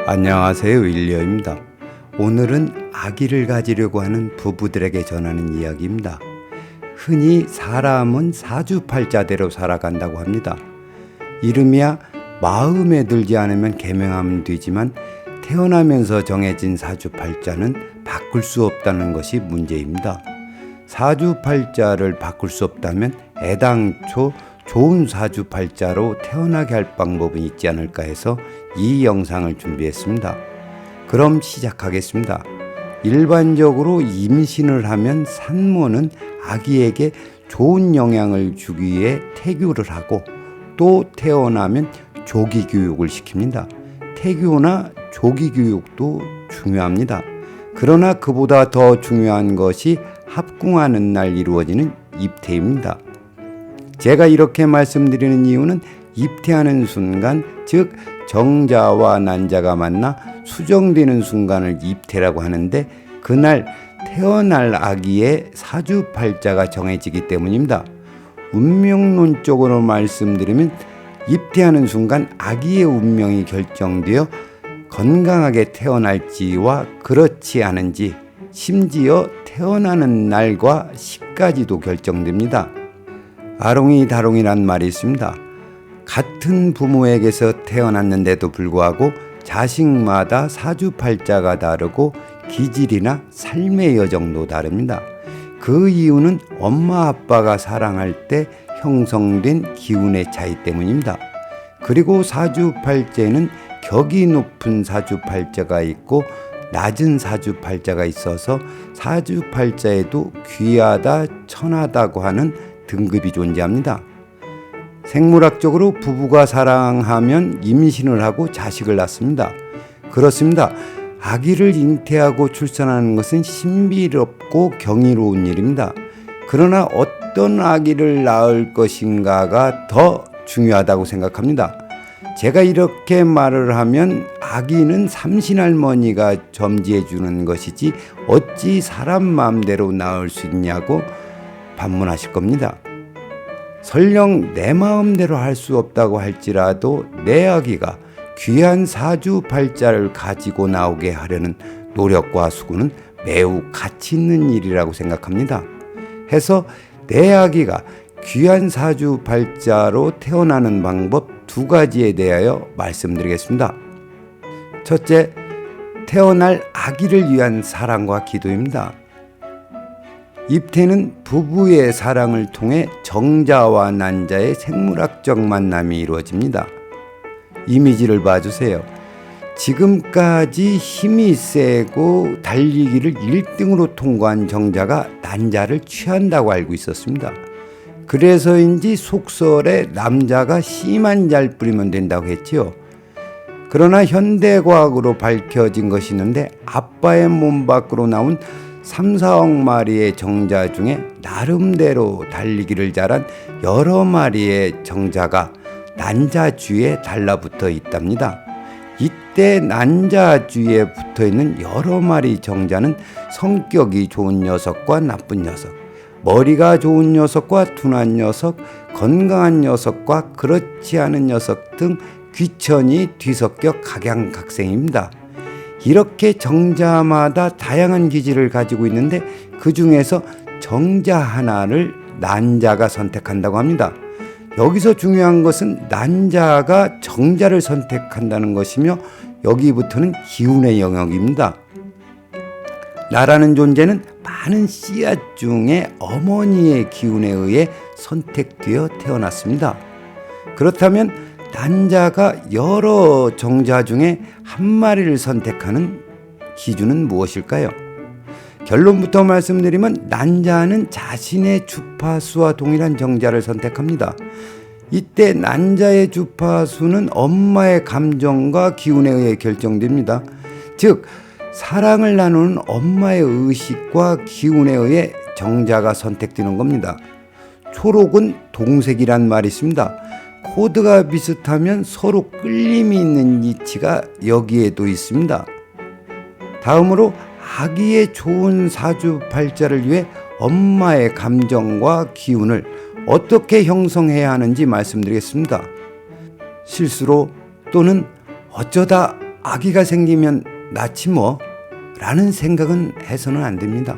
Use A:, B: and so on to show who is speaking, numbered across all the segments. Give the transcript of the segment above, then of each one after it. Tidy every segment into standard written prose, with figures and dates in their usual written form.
A: 안녕하세요, 윌리엄입니다. 오늘은 아기를 가지려고 하는 부부들에게 전하는 이야기입니다. 흔히 사람은 사주팔자대로 살아간다고 합니다. 이름이야 마음에 들지 않으면 개명하면 되지만 태어나면서 정해진 사주팔자는 바꿀 수 없다는 것이 문제입니다. 사주팔자를 바꿀 수 없다면 애당초 좋은 사주팔자로 태어나게 할 방법은 있지 않을까 해서 이 영상을 준비했습니다. 그럼 시작하겠습니다. 일반적으로 임신을 하면 산모는 아기에게 좋은 영향을 주기 위해 태교를 하고 또 태어나면 조기 교육을 시킵니다. 태교나 조기 교육도 중요합니다. 그러나 그보다 더 중요한 것이 합궁하는 날 이루어지는 입퇴입니다. 제가 이렇게 말씀드리는 이유는 입퇴하는 순간, 즉 정자와 난자가 만나 수정되는 순간을 입퇴라고 하는데 그날 태어날 아기의 사주팔자가 정해지기 때문입니다. 운명론적으로 말씀드리면 입퇴하는 순간 아기의 운명이 결정되어 건강하게 태어날지와 그렇지 않은지, 심지어 태어나는 날과 시까지도 결정됩니다. 아롱이다롱이란 말이 있습니다. 같은 부모에게서 태어났는데도 불구하고 자식마다 사주팔자가 다르고 기질이나 삶의 여정도 다릅니다. 그 이유는 엄마 아빠가 사랑할 때 형성된 기운의 차이 때문입니다. 그리고 사주팔자에는 격이 높은 사주팔자가 있고 낮은 사주팔자가 있어서 사주팔자에도 귀하다, 천하다고 하는 등급이 존재합니다. 생물학적으로 부부가 사랑하면 임신을 하고 자식을 낳습니다. 그렇습니다. 아기를 잉태하고 출산하는 것은 신비롭고 경이로운 일입니다. 그러나 어떤 아기를 낳을 것인가가 더 중요하다고 생각합니다. 제가 이렇게 말을 하면 아기는 삼신할머니가 점지해 주는 것이지 어찌 사람 마음대로 낳을 수 있냐고 반문하실 겁니다. 설령 내 마음대로 할 수 없다고 할지라도 내 아기가 귀한 사주팔자를 가지고 나오게 하려는 노력과 수고는 매우 가치 있는 일이라고 생각합니다. 해서 내 아기가 귀한 사주팔자로 태어나는 방법 2가지에 대하여 말씀드리겠습니다. 첫째, 태어날 아기를 위한 사랑과 기도입니다. 입퇴는 부부의 사랑을 통해 정자와 난자의 생물학적 만남이 이루어집니다. 이미지를 봐주세요. 지금까지 힘이 세고 달리기를 1등으로 통과한 정자가 난자를 취한다고 알고 있었습니다. 그래서인지 속설에 남자가 씨만 잘 뿌리면 된다고 했지요. 그러나 현대과학으로 밝혀진 것이 있는데 아빠의 몸 밖으로 나온 3, 4억 마리의 정자 중에 나름대로 달리기를 잘한 여러 마리의 정자가 난자주에 달라붙어 있답니다. 이때 난자주에 붙어있는 여러 마리 정자는 성격이 좋은 녀석과 나쁜 녀석, 머리가 좋은 녀석과 둔한 녀석, 건강한 녀석과 그렇지 않은 녀석 등 귀천이 뒤섞여 각양각색입니다. 이렇게 정자마다 다양한 기질을 가지고 있는데 그 중에서 정자 하나를 난자가 선택한다고 합니다. 여기서 중요한 것은 난자가 정자를 선택한다는 것이며 여기부터는 기운의 영역입니다. 나라는 존재는 많은 씨앗 중에 어머니의 기운에 의해 선택되어 태어났습니다. 그렇다면 난자가 여러 정자 중에 한 마리를 선택하는 기준은 무엇일까요? 결론부터 말씀드리면 난자는 자신의 주파수와 동일한 정자를 선택합니다. 이때 난자의 주파수는 엄마의 감정과 기운에 의해 결정됩니다. 즉 사랑을 나누는 엄마의 의식과 기운에 의해 정자가 선택되는 겁니다. 초록은 동색이란 말이 있습니다. 코드가 비슷하면 서로 끌림이 있는 이치가 여기에도 있습니다. 다음으로 아기의 좋은 사주팔자를 위해 엄마의 감정과 기운을 어떻게 형성해야 하는지 말씀드리겠습니다. 실수로 또는 어쩌다 아기가 생기면 낫지 뭐 라는 생각은 해서는 안 됩니다.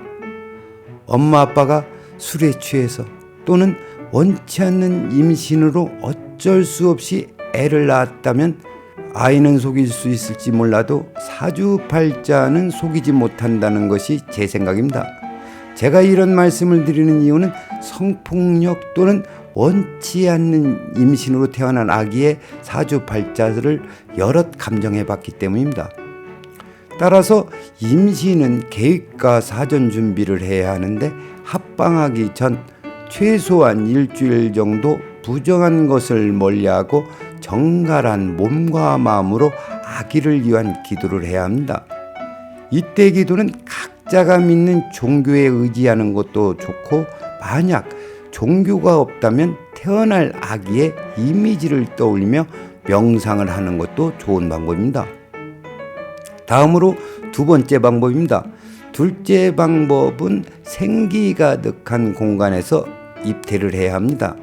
A: 엄마 아빠가 술에 취해서 또는 원치 않는 임신으로 어쩔 수 없이 애를 낳았다면 아이는 속일 수 있을지 몰라도 사주팔자는 속이지 못한다는 것이 제 생각입니다. 제가 이런 말씀을 드리는 이유는 성폭력 또는 원치 않는 임신으로 태어난 아기의 사주팔자를 여럿 감정해 봤기 때문입니다. 따라서 임신은 계획과 사전 준비를 해야 하는데 합방하기 전 최소한 일주일 정도 부정한 것을 멀리하고 정갈한 몸과 마음으로 아기를 위한 기도를 해야 합니다. 이때 기도는 각자가 믿는 종교에 의지하는 것도 좋고, 만약 종교가 없다면 태어날 아기의 이미지를 떠올리며 명상을 하는 것도 좋은 방법입니다. 다음으로 두 번째 방법입니다. 둘째 방법은 생기 가득한 공간에서 입퇴를 해야 합니다.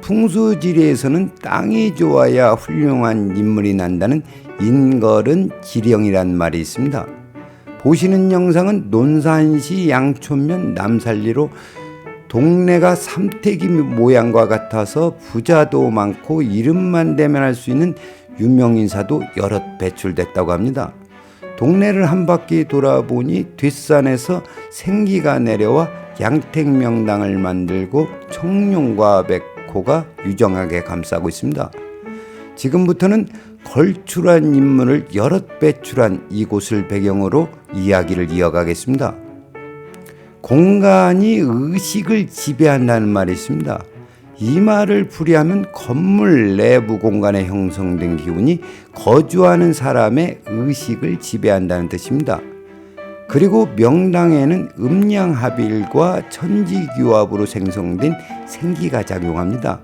A: 풍수지리에서는 땅이 좋아야 훌륭한 인물이 난다는 인걸은 지령이란 말이 있습니다. 보시는 영상은 논산시 양촌면 남산리로 동네가 삼태기 모양과 같아서 부자도 많고 이름만 대면 할 수 있는 유명인사도 여럿 배출됐다고 합니다. 동네를 한 바퀴 돌아보니 뒷산에서 생기가 내려와 양택명당을 만들고 청룡과 백호가 유정하게 감싸고 있습니다. 지금부터는 걸출한 인물을 여럿 배출한 이곳을 배경으로 이야기를 이어가겠습니다. 공간이 의식을 지배한다는 말이 있습니다. 이 말을 풀이하면 건물 내부 공간에 형성된 기운이 거주하는 사람의 의식을 지배한다는 뜻입니다. 그리고 명당에는 음양합일과 천지규합으로 생성된 생기가 작용합니다.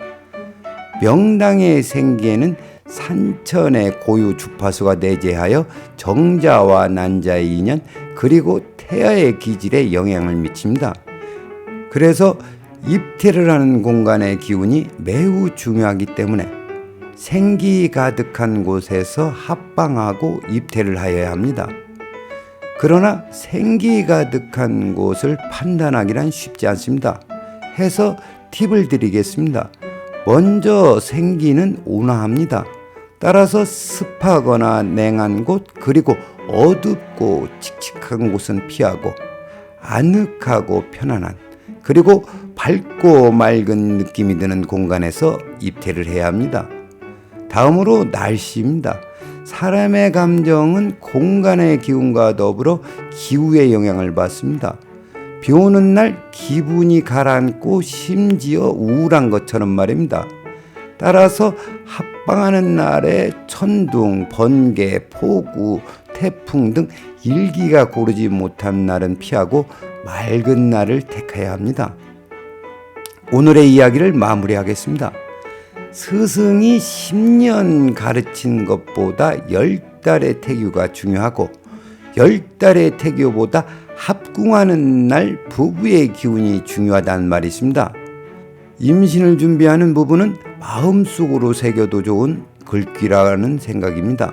A: 명당의 생기에는 산천의 고유 주파수가 내재하여 정자와 난자의 인연 그리고 태아의 기질에 영향을 미칩니다. 그래서 입퇴를 하는 공간의 기운이 매우 중요하기 때문에 생기 가득한 곳에서 합방하고 입퇴를 하여야 합니다. 그러나 생기 가득한 곳을 판단하기란 쉽지 않습니다. 해서 팁을 드리겠습니다. 먼저 생기는 온화합니다. 따라서 습하거나 냉한 곳 그리고 어둡고 칙칙한 곳은 피하고 아늑하고 편안한 그리고 밝고 맑은 느낌이 드는 공간에서 입퇴를 해야 합니다. 다음으로 날씨입니다. 사람의 감정은 공간의 기운과 더불어 기후의 영향을 받습니다. 비 오는 날 기분이 가라앉고 심지어 우울한 것처럼 말입니다. 따라서 합방하는 날에 천둥, 번개, 폭우, 태풍 등 일기가 고르지 못한 날은 피하고 맑은 날을 택해야 합니다. 오늘의 이야기를 마무리하겠습니다. 스승이 10년 가르친 것보다 10달의 태교가 중요하고 10달의 태교보다 합궁하는 날 부부의 기운이 중요하다는 말이 있습니다. 임신을 준비하는 부부는 마음속으로 새겨도 좋은 글귀라는 생각입니다.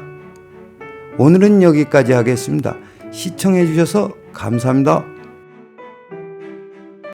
A: 오늘은 여기까지 하겠습니다. 시청해 주셔서 감사합니다.